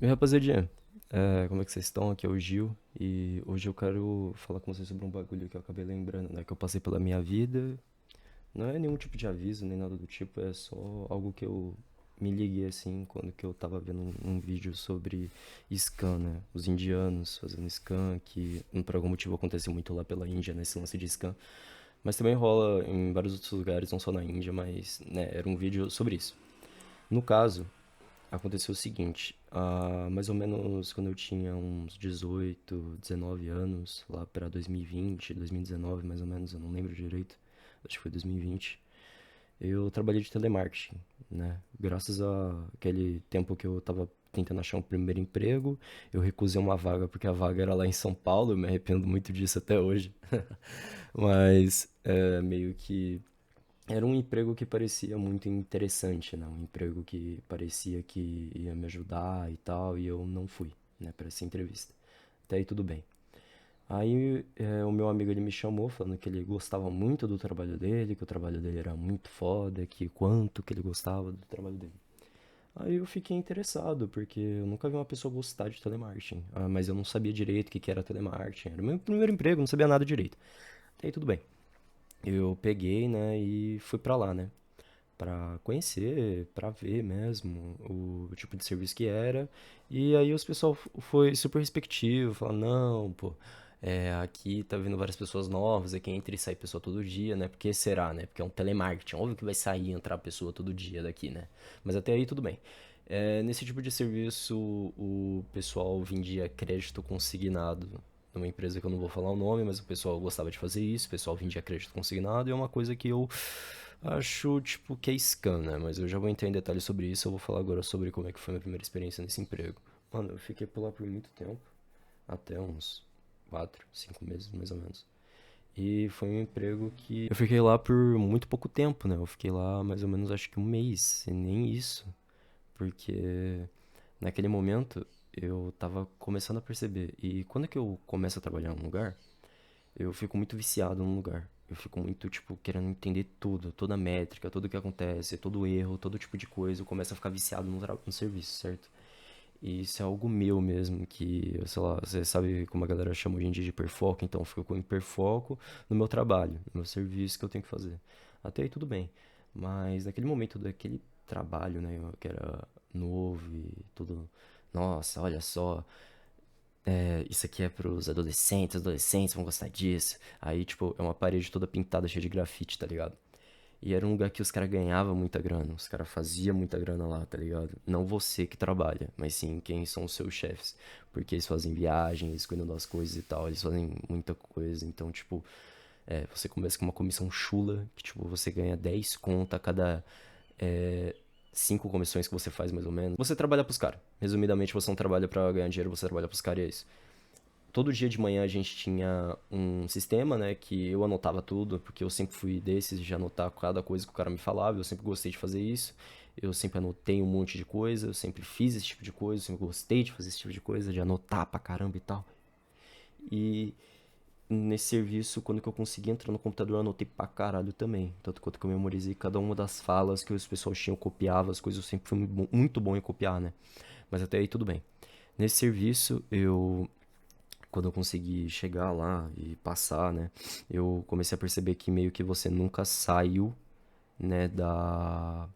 E aí, rapaziadinha, como é que vocês estão? Aqui é o Gil e hoje eu quero falar com vocês sobre um bagulho que eu acabei lembrando, né? Que eu passei pela minha vida. Não é nenhum tipo de aviso, nem nada do tipo, é só algo que eu me liguei assim quando que eu tava vendo um vídeo sobre scan, né? Os indianos fazendo scan, que por algum motivo acontece muito lá pela Índia, nesse lance de scan. Mas também rola em vários outros lugares, não só na Índia, mas, né, era um vídeo sobre isso. No caso, aconteceu o seguinte, mais ou menos quando eu tinha uns 18, 19 anos, lá para 2020, 2019 mais ou menos, eu não lembro direito, acho que foi 2020, eu trabalhei de telemarketing, né? Graças a aquele tempo que eu tava tentando achar um primeiro emprego, eu recusei uma vaga porque a vaga era lá em São Paulo, eu me arrependo muito disso até hoje. Mas meio que era um emprego que parecia muito interessante, né? Um emprego que parecia que ia me ajudar e tal, e eu não fui, né, para essa entrevista. Até aí tudo bem. Aí o meu amigo ele me chamou falando que ele gostava muito do trabalho dele, que o trabalho dele era muito foda, que quanto que ele gostava do trabalho dele. Aí eu fiquei interessado, porque eu nunca vi uma pessoa gostar de telemarketing. Mas eu não sabia direito o que era telemarketing. Era o meu primeiro emprego, não sabia nada direito. Até aí tudo bem. Eu peguei, né, e fui pra lá, né? Pra conhecer, pra ver mesmo o tipo de serviço que era. E aí os pessoal foi super receptivo, falando, não, pô, aqui tá vindo várias pessoas novas, aqui entra e sai pessoa todo dia, né? Por que será, né? Porque é um telemarketing, óbvio que vai sair e entrar pessoa todo dia daqui, né? Mas até aí tudo bem. Nesse tipo de serviço, o pessoal vendia crédito consignado numa empresa que eu não vou falar o nome, mas o pessoal gostava de fazer isso, o pessoal vendia crédito consignado e é uma coisa que eu acho, tipo, que é scan, né? Mas eu já vou entrar em detalhes sobre isso, eu vou falar agora sobre como é que foi a minha primeira experiência nesse emprego. Mano, eu fiquei por lá por muito tempo, até uns 4, 5 meses, mais ou menos. E foi um emprego que eu fiquei lá por muito pouco tempo, né? Eu fiquei lá mais ou menos acho que um mês, e nem isso. Porque naquele momento eu tava começando a perceber. E quando é que eu começo a trabalhar num lugar, eu fico muito viciado num lugar. Eu fico muito, tipo, querendo entender tudo, toda a métrica, tudo o que acontece, todo erro, todo tipo de coisa. Eu começo a ficar viciado no serviço, certo? E isso é algo meu mesmo, que, sei lá, você sabe como a galera chama hoje em dia de hiperfoco, então eu fico com hiperfoco no meu trabalho, no meu serviço que eu tenho que fazer. Até aí tudo bem. Mas naquele momento daquele trabalho, né, que era novo e tudo, nossa, olha só, isso aqui é pros adolescentes, os adolescentes vão gostar disso. Aí, tipo, é uma parede toda pintada, cheia de grafite, tá ligado? E era um lugar que os caras ganhavam muita grana, os caras faziam muita grana lá, tá ligado? Não você que trabalha, mas sim quem são os seus chefes. Porque eles fazem viagem, eles cuidam das coisas e tal, eles fazem muita coisa. Então, tipo, você começa com uma comissão chula, que, tipo, você ganha 10 conto a cada é, 5 comissões que você faz, mais ou menos. Você trabalha pros caras. Resumidamente, você não trabalha pra ganhar dinheiro, você trabalha pros caras e é isso. Todo dia de manhã a gente tinha um sistema, né, que eu anotava tudo, porque eu sempre fui desses de anotar cada coisa que o cara me falava, eu sempre gostei de fazer isso. Eu sempre anotei um monte de coisa, eu sempre fiz esse tipo de coisa, eu sempre gostei de fazer esse tipo de coisa, de anotar pra caramba e tal. E nesse serviço, quando que eu consegui entrar no computador, eu anotei pra caralho também. Tanto quanto que eu memorizei cada uma das falas que os pessoal tinham, eu copiava as coisas, eu sempre fui muito bom em copiar, né? Mas até aí tudo bem. Nesse serviço, quando eu consegui chegar lá e passar, né, eu comecei a perceber que meio que você nunca saiu, né, da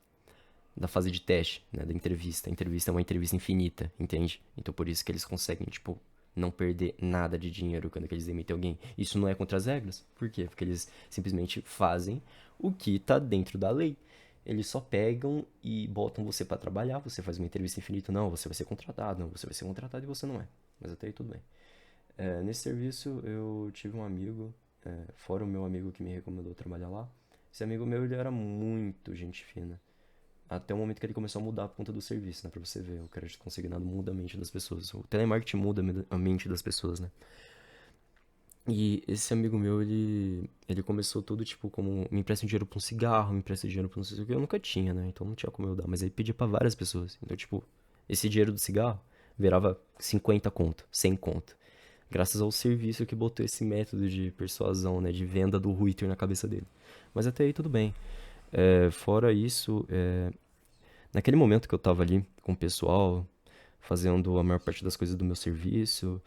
fase de teste, né, da entrevista. A entrevista é uma entrevista infinita, entende? Então por isso que eles conseguem, tipo, não perder nada de dinheiro quando eles demitem alguém. Isso não é contra as regras. Por quê? Porque eles simplesmente fazem o que tá dentro da lei. Eles só pegam e botam você pra trabalhar, você faz uma entrevista infinita, não, você vai ser contratado, não, você vai ser contratado e você não é. Mas até aí tudo bem. Nesse serviço eu tive um amigo, fora o meu amigo que me recomendou trabalhar lá. Esse amigo meu ele era muito gente fina. Até o momento que ele começou a mudar por conta do serviço, né? Pra você ver, o crédito consignado muda a mente das pessoas. O telemarketing muda a mente das pessoas, né? E esse amigo meu, ele começou tudo, tipo, como me empresta dinheiro pra um cigarro, me empresta dinheiro pra não sei o que. Eu nunca tinha, né? Então não tinha como eu dar. Mas ele pedia pra várias pessoas. Então, tipo, esse dinheiro do cigarro virava 50 conto, 100 conto. Graças ao serviço que botou esse método de persuasão, né? De venda do Twitter na cabeça dele. Mas até aí tudo bem. Fora isso, naquele momento que eu tava ali com o pessoal, fazendo a maior parte das coisas do meu serviço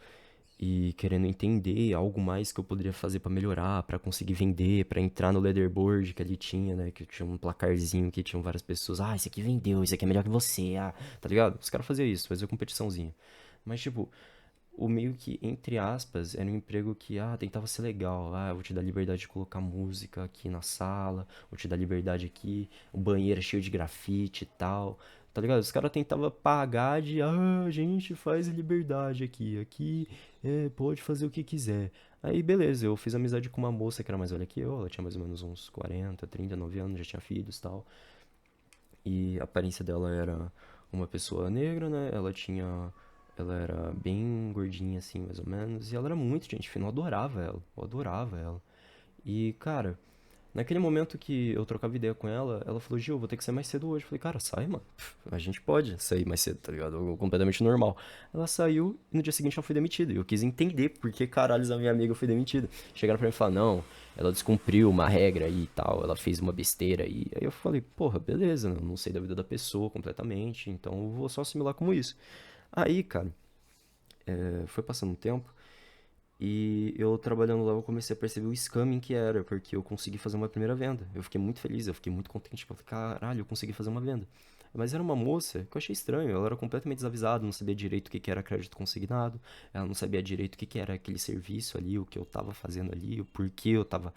e querendo entender algo mais que eu poderia fazer pra melhorar, pra conseguir vender, pra entrar no leaderboard que ali tinha, né? Que tinha um placarzinho que tinham várias pessoas. Ah, esse aqui vendeu, esse aqui é melhor que você, ah, tá ligado? Os caras faziam isso, faziam competiçãozinha. Mas, tipo, o meio que, entre aspas, era um emprego que, tentava ser legal. Ah, eu vou te dar liberdade de colocar música aqui na sala, vou te dar liberdade aqui, o banheiro é cheio de grafite e tal. Tá ligado? Os caras tentavam pagar de, a gente faz liberdade aqui pode fazer o que quiser. Aí, beleza, eu fiz amizade com uma moça que era mais velha que eu, ela tinha mais ou menos uns 40, 39 anos, já tinha filhos e tal. E a aparência dela era uma pessoa negra, né? Ela era bem gordinha, assim, mais ou menos. E ela era muito gente fina, eu adorava ela. Eu adorava ela. E, cara, naquele momento que eu trocava ideia com ela, ela falou, Gil, vou ter que sair mais cedo hoje. Eu falei, cara, sai, mano. A gente pode sair mais cedo, tá ligado? Completamente normal. Ela saiu e no dia seguinte ela foi demitida. E eu quis entender por que caralhos a minha amiga foi demitida. Chegaram pra mim e falaram, não, ela descumpriu uma regra aí e tal, ela fez uma besteira aí. Aí eu falei, porra, beleza, eu não sei da vida da pessoa completamente, então eu vou só assimilar como isso. Aí, cara, foi passando um tempo. E eu trabalhando lá, eu comecei a perceber o scamming que era, porque eu consegui fazer uma primeira venda. Eu fiquei muito feliz, eu fiquei muito contente. Eu falei, caralho, eu consegui fazer uma venda. Mas era uma moça que eu achei estranho, ela era completamente desavisada, não sabia direito o que que era crédito consignado, ela não sabia direito o que que era aquele serviço ali, o que eu tava fazendo ali, o porquê eu tava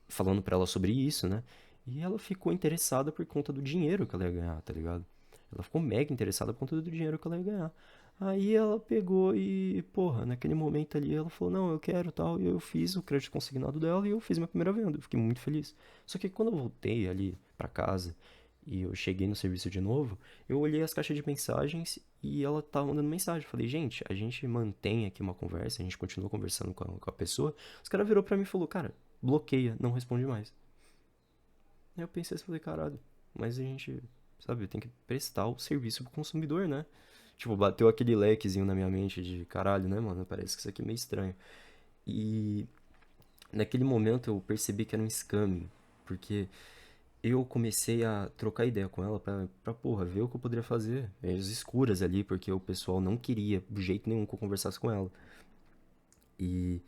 falando pra ela sobre isso, né? E ela ficou interessada por conta do dinheiro que ela ia ganhar, tá ligado? Ela ficou mega interessada por conta do dinheiro que ela ia ganhar. Aí ela pegou e, porra, naquele momento ali ela falou, não, eu quero tal, e eu fiz o crédito consignado dela e eu fiz minha primeira venda, eu fiquei muito feliz. Só que quando eu voltei ali pra casa e eu cheguei no serviço de novo, eu olhei as caixas de mensagens e ela tava mandando mensagem. Eu falei, gente, a gente mantém aqui uma conversa, a gente continua conversando com a pessoa. Os caras virou pra mim e falou, cara, bloqueia, não responde mais. Aí eu pensei assim, falei, caralho, mas a gente, sabe, tem que prestar o serviço pro consumidor, né? Tipo, bateu aquele lequezinho na minha mente de caralho, né, mano? Parece que isso aqui é meio estranho. E naquele momento eu percebi que era um scamming, porque eu comecei a trocar ideia com ela pra porra, ver o que eu poderia fazer. As escuras ali, porque o pessoal não queria de jeito nenhum que eu conversasse com ela. E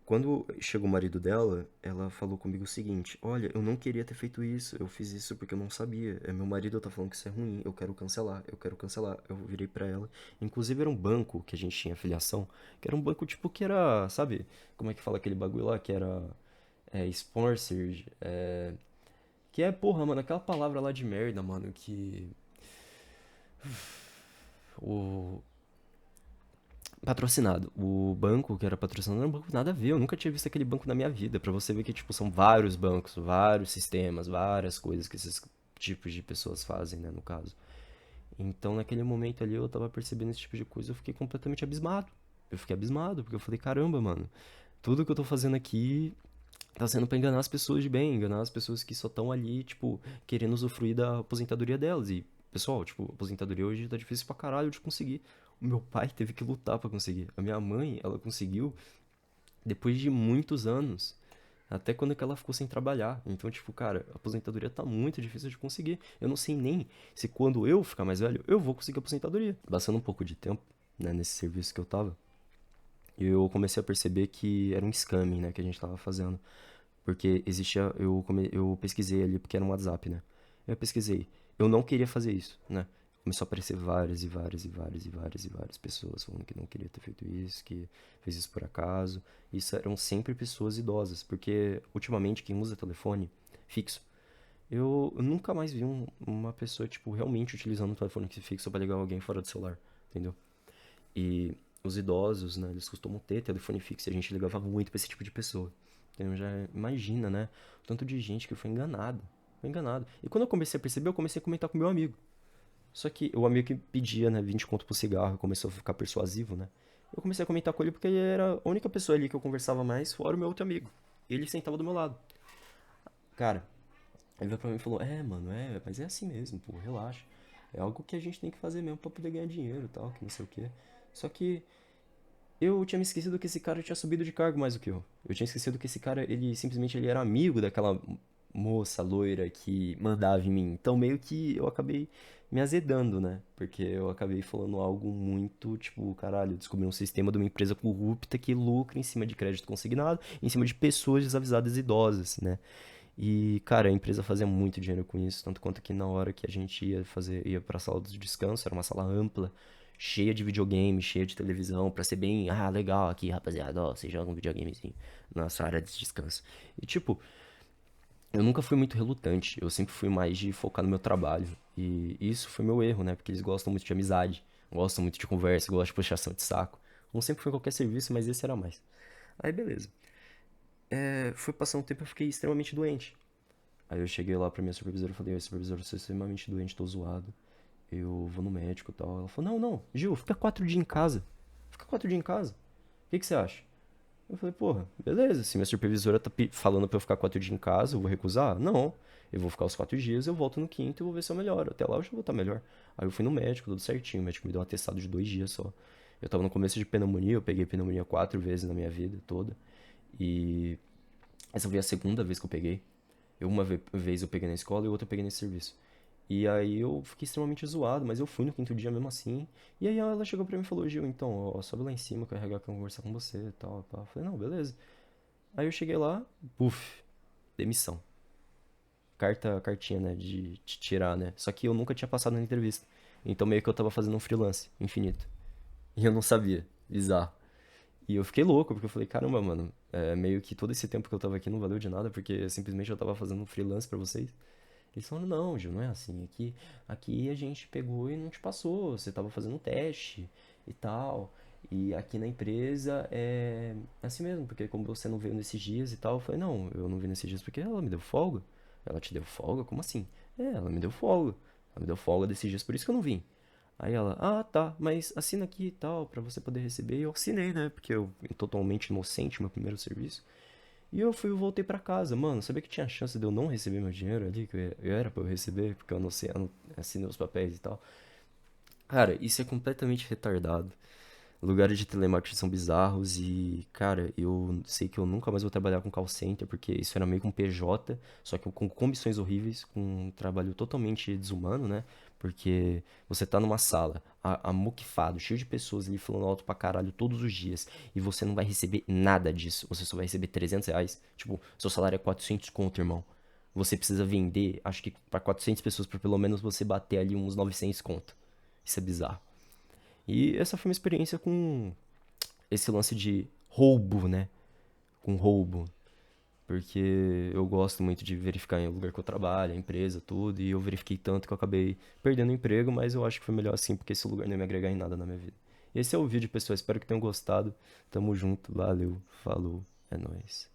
quando chegou o marido dela, ela falou comigo o seguinte: olha, eu não queria ter feito isso, eu fiz isso porque eu não sabia. É, meu marido tá falando que isso é ruim, eu quero cancelar, eu quero cancelar. Eu virei pra ela. Inclusive era um banco que a gente tinha afiliação, que era um banco tipo que era, sabe, como é que fala aquele bagulho lá? Que era sponsored, que é, porra, mano, aquela palavra lá de merda, mano, que. O, patrocinado. O banco que era patrocinado era um banco nada a ver. Eu nunca tinha visto aquele banco na minha vida. Pra você ver que, tipo, são vários bancos, vários sistemas, várias coisas que esses tipos de pessoas fazem, né, no caso. Então, naquele momento ali, eu tava percebendo esse tipo de coisa, eu fiquei completamente abismado. Eu fiquei abismado, porque eu falei, caramba, mano, tudo que eu tô fazendo aqui tá sendo pra enganar as pessoas de bem, enganar as pessoas que só estão ali, tipo, querendo usufruir da aposentadoria delas. E, pessoal, tipo, aposentadoria hoje tá difícil pra caralho de conseguir. O meu pai teve que lutar pra conseguir. A minha mãe, ela conseguiu depois de muitos anos. Até quando que ela ficou sem trabalhar. Então, tipo, cara, a aposentadoria tá muito difícil de conseguir. Eu não sei nem se quando eu ficar mais velho, eu vou conseguir aposentadoria. Passando um pouco de tempo, né, nesse serviço que eu tava, eu comecei a perceber que era um scamming, né, que a gente tava fazendo. Porque existia, eu pesquisei ali, porque era um WhatsApp, né? Eu pesquisei. Eu não queria fazer isso, né? Começou a aparecer várias e várias e várias e várias e várias pessoas falando que não queria ter feito isso, que fez isso por acaso. Isso eram sempre pessoas idosas, porque ultimamente quem usa telefone fixo, eu nunca mais vi uma pessoa, tipo, realmente utilizando um telefone fixo pra ligar alguém fora do celular, entendeu? E os idosos, né, eles costumam ter telefone fixo e a gente ligava muito pra esse tipo de pessoa. Então já imagina, né, o tanto de gente que foi enganado. Foi enganado. E quando eu comecei a perceber, eu comecei a comentar com meu amigo. Só que o amigo que pedia, né, 20 conto pro cigarro, começou a ficar persuasivo, né? Eu comecei a comentar com ele porque ele era a única pessoa ali que eu conversava mais, fora o meu outro amigo. Ele sentava do meu lado. Cara, ele veio pra mim e falou: é, mano, mas é assim mesmo, pô, relaxa. É algo que a gente tem que fazer mesmo pra poder ganhar dinheiro e tal, que não sei o quê. Só que eu tinha me esquecido que esse cara tinha subido de cargo mais do que eu. Eu tinha esquecido que esse cara, ele simplesmente ele era amigo daquela moça loira que mandava em mim. Então meio que eu acabei me azedando, né? Porque eu acabei falando algo muito, tipo, caralho, eu descobri um sistema de uma empresa corrupta que lucra em cima de crédito consignado, em cima de pessoas desavisadas e idosas, né? E, cara, a empresa fazia muito dinheiro com isso, tanto quanto que na hora que a gente ia pra sala de descanso, era uma sala ampla, cheia de videogame, cheia de televisão, pra ser bem, legal aqui, rapaziada, ó, vocês jogam um videogamezinho na sua área de descanso. E, tipo, eu nunca fui muito relutante, eu sempre fui mais de focar no meu trabalho. E isso foi meu erro, né? Porque eles gostam muito de amizade, gostam muito de conversa, gostam de puxação de saco. Não sempre foi em qualquer serviço, mas esse era mais. Aí, beleza. Foi passando um tempo, eu fiquei extremamente doente. Aí eu cheguei lá pra minha supervisora e falei, oi, supervisora, eu sou extremamente doente, tô zoado. Eu vou no médico e tal. Ela falou, não, não, Gil, fica 4 dias em casa. Fica 4 dias em casa. O que você acha? Eu falei, porra, beleza, se minha supervisora tá falando pra eu ficar 4 dias em casa, eu vou recusar? Não. Eu vou ficar os 4 dias, eu volto no quinto e vou ver se eu melhoro. Até lá eu já vou estar melhor. Aí eu fui no médico, tudo certinho. O médico me deu um atestado de 2 dias só. Eu tava no começo de pneumonia, eu peguei pneumonia 4 vezes na minha vida toda. E essa foi a segunda vez que eu peguei. Uma vez eu peguei na escola e outra eu peguei nesse serviço. E aí eu fiquei extremamente zoado, mas eu fui no quinto dia mesmo assim. E aí ela chegou pra mim e falou, Gil, então, ó, sobe lá em cima que o RH quer conversar com você e tal, pá. Eu falei, não, beleza. Aí eu cheguei lá, puf, demissão. Cartinha, né, de te tirar, né. Só que eu nunca tinha passado na entrevista. Então meio que eu tava fazendo um freelance infinito. E eu não sabia. Bizarro. E eu fiquei louco, porque eu falei, caramba, mano, meio que todo esse tempo que eu tava aqui não valeu de nada, porque simplesmente eu tava fazendo um freelance pra vocês. Eles falaram, não, Gil, não é assim. Aqui a gente pegou e não te passou. Você tava fazendo um teste e tal. E aqui na empresa é assim mesmo, porque como você não veio nesses dias e tal, eu falei, não, eu não vim nesses dias porque ela me deu folga. Ela te deu folga? Como assim? Ela me deu folga. Ela me deu folga desses dias, por isso que eu não vim. Aí ela, tá, mas assina aqui e tal, pra você poder receber. E eu assinei, né? Porque eu, totalmente inocente, meu primeiro serviço. E eu voltei pra casa, mano. Sabia que tinha chance de eu não receber meu dinheiro ali, que eu era pra eu receber, porque eu não sei, eu não assinei os papéis e tal. Cara, isso é completamente retardado. Lugares de telemarketing são bizarros e, cara, eu sei que eu nunca mais vou trabalhar com call center, porque isso era meio com PJ, só que com comissões horríveis, com um trabalho totalmente desumano, né? Porque você tá numa sala, amuquifado, cheio de pessoas ali falando alto pra caralho todos os dias, e você não vai receber nada disso, você só vai receber R$ 300. Tipo, seu salário é 400 conto, irmão. Você precisa vender, acho que pra 400 pessoas, pra pelo menos você bater ali uns 900 conto. Isso é bizarro. E essa foi uma experiência com esse lance de roubo, né? Com roubo. Porque eu gosto muito de verificar em o lugar que eu trabalho, a empresa, tudo. E eu verifiquei tanto que eu acabei perdendo o emprego, mas eu acho que foi melhor assim, porque esse lugar não ia me agregar em nada na minha vida. Esse é o vídeo, pessoal. Espero que tenham gostado. Tamo junto. Valeu. Falou. É nóis.